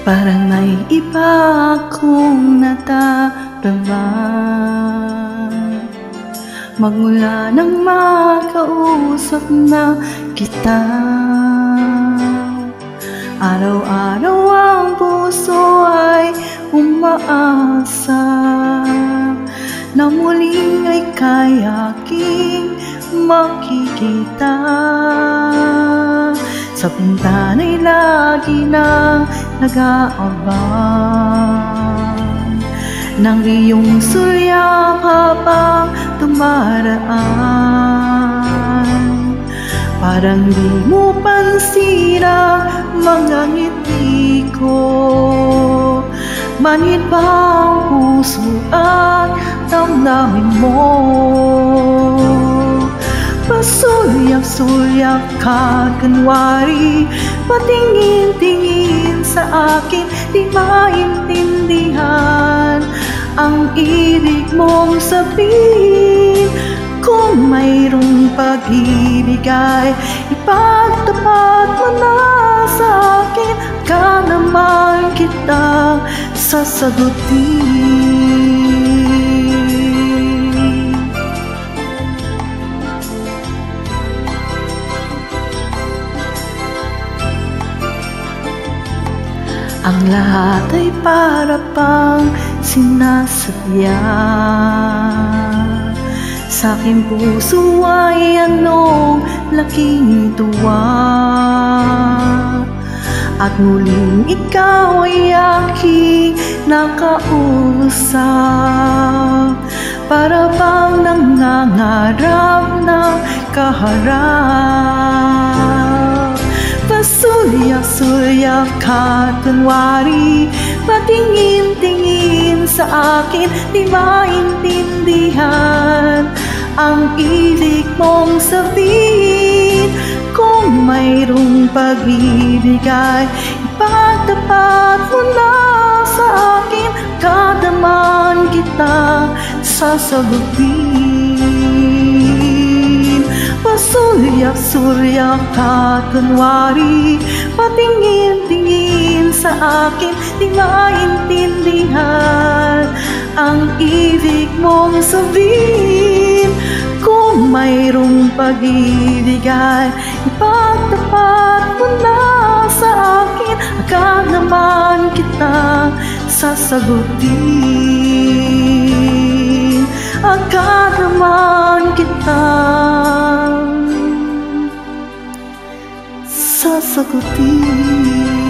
Parang may iba akong nadarama magmula nang makausap na kita. Araw-araw ang puso ay umaasa na muling ay kaya aking makikita. Sa pintana'y lagi nang nag-aabang ng iyong sulyap habang dumaraan. Parang di mo pansin ang mga ngiti ko, manhid ba ang puso at damdamin mo? Pasulyap-sulyap ka kunwari, patingin-tingin sa akin, di maintindihan ang ibig mong sabihin. Kung mayroong pag-ibig ay ipagtapat mo na sa akin, ka naman kita sasagutin. Ang lahat ay para pang sinasadya. Sa aking puso ay anong laking tuwa, at muling ikaw ay aking nakausap. Para bang nangangarap ng kaharap. Pasulyap-sulyap ka kunwari, patingin-tingin sa akin, di maintindihan ang ibig mong sabihin. Kung mayroong pag-ibig ay ipagtapat mo na sa akin, ka naman kita sasagutin. Pasulyap-sulyap ka kunwari, patingin-tingin sa akin, di maintindihan ang ibig mong sabihin. Kung mayroong pag-ibig ay ipagtapat mo na sa akin, agad naman kita sasagutin. Agad naman kita sasagutin.